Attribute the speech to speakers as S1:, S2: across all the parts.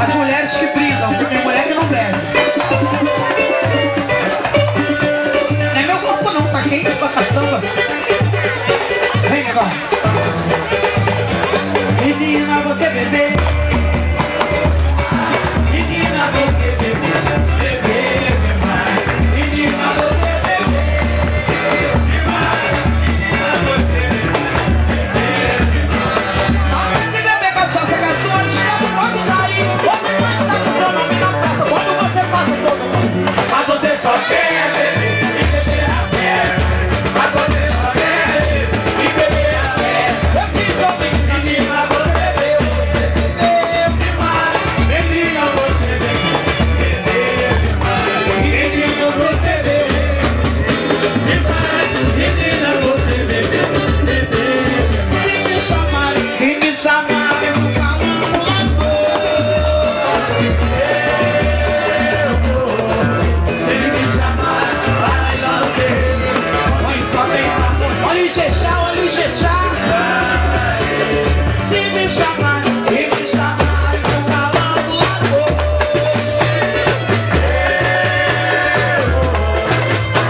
S1: As mulheres que brindam, porque tem mulher que não bebe. Não é meu corpo não, tá quente pra caçamba. Vem, negócio. Menina, você bebê. Menina, você bebê. Bebê demais. Menina, você bebê. Demais. Menina, você bebê. Para de beber cachaça, garçom. Não pode sair. Você pode estar com seu nome na praça. Quando você passa todo mundo. Mas você só quer beber. E beber a pé. Mas você só quer beber. E beber a pé. Eu quis ouvir. Menina, você bebeu. Você bebeu demais. Menina, você bebeu. Bebeu demais. Menina, você bebeu. Demais. Menina, você bebeu. Bebeu demais. Se me chamarem, se me chamarem, eu nunca amo amor. Se me chamarem, vai lá ver. Põe só bem amor. Olha o Ijexá, olha o Ijexá. Se me chamarem, eu nunca amo amor.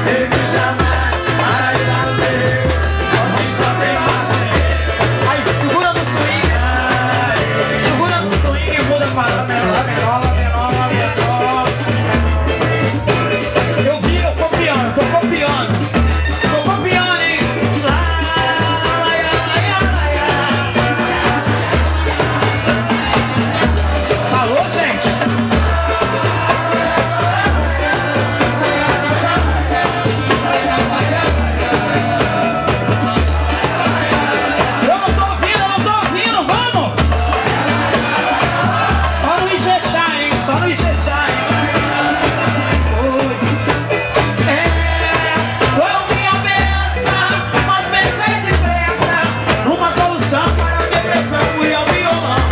S1: Se me chamarem, vai lá ver. Põe só bem amor. Aí, segura no swing. Segura no swing e muda para menor, menor, menor, menor. Eu vi, eu copiando, tô copiando. Tô copiando, hein? Alô, gente? Eu não tô ouvindo, vamos! Só no Ijexá, hein? Só no Ijexá, hein? Foi minha benção, mas pensei depressa numa solução para a depressão, fui ao violão.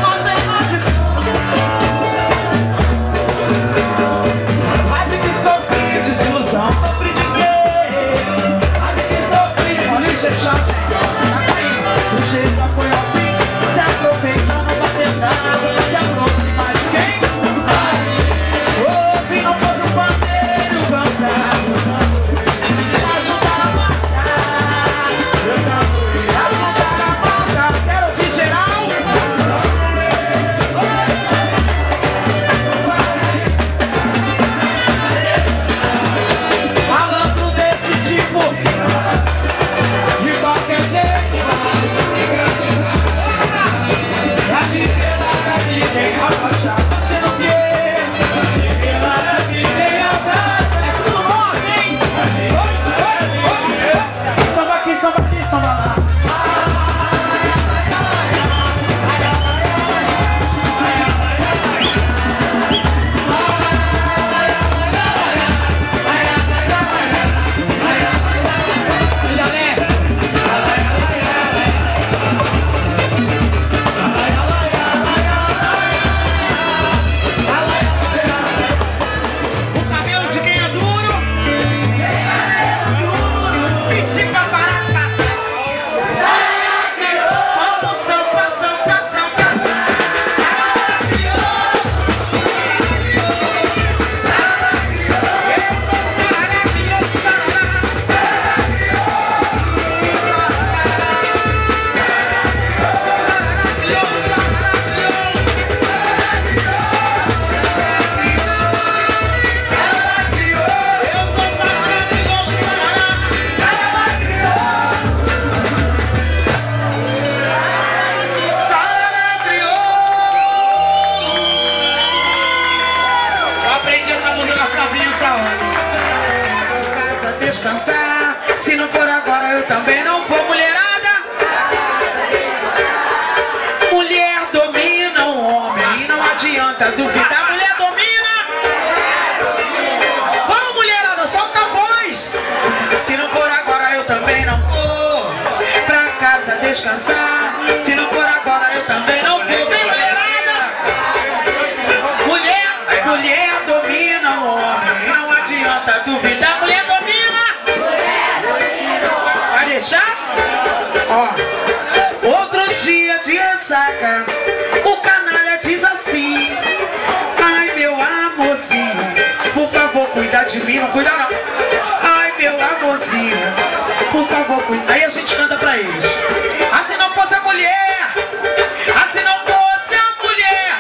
S1: Mas em quase que sofri desilusão. Sofri de quê? Quase que sofri. Olha o Ijexá, gente. Tá caindo. O Ijexá foi ao fim, se aproveitando pra tentar se aproximar de quem? Se não fosse um pandeiro cansado, ajudar a marcar. Ajudar a marcar. Quero ouvir geral. Falando desse tipo, de qualquer jeito, a viver lá da vida em abaixar. Você não quer? A viver lá da vida em abaixar. É tudo nosso, hein? Samba aqui, samba lá. Janete. O cabelo de quem é duro? Pitica para vamos sampa, sampa, sampa. Eu aprendi essa música na Flavinha essa hora. Casa descansar. Se não for agora, eu também não vou, mulherada. Mulher domina o homem e não adianta duvidar. Mulher domina. Vamos, mulherada, solta a voz. Se não for agora, eu também não vou pra casa descansar. Se não for agora, eu também não vou. Vem, mulherada. Mulher domina o homem e não adianta duvidar. Mulher domina. Vai deixar? Ó, outro dia
S2: de ressaca, o canalha diz assim: ai meu amorzinho, por favor cuida de mim. Não cuida não. Ai meu amorzinho, por favor cuida. Aí a gente canta pra eles: assim não fosse a mulher, assim não fosse a mulher,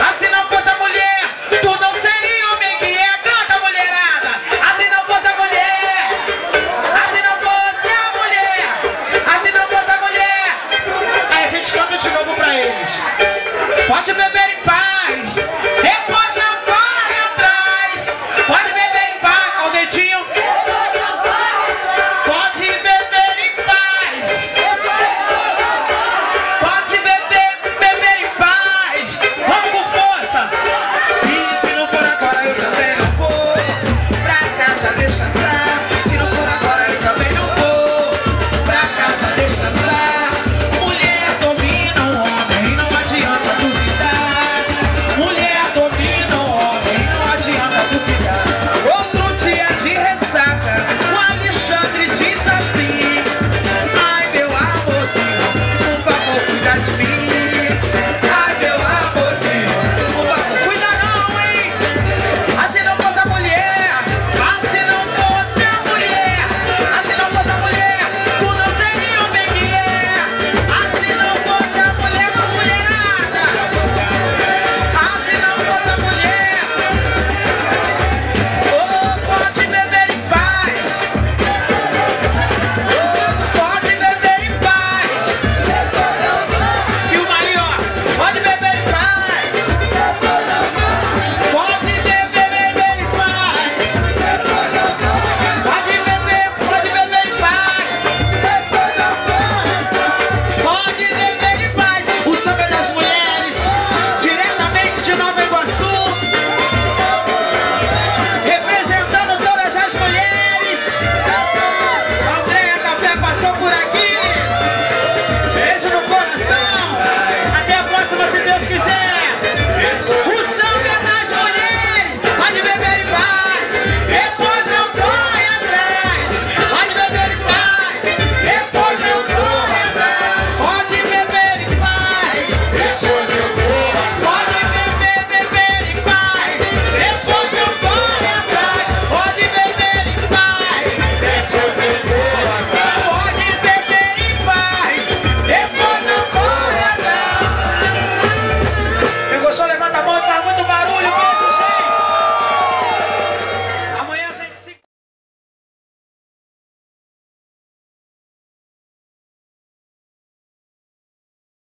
S2: assim não fosse a mulher, tu não seria o homem que é. Canta, mulherada. Assim não fosse a mulher, assim não fosse a mulher, assim não fosse a mulher. Aí a gente canta de novo pra eles: pode beber.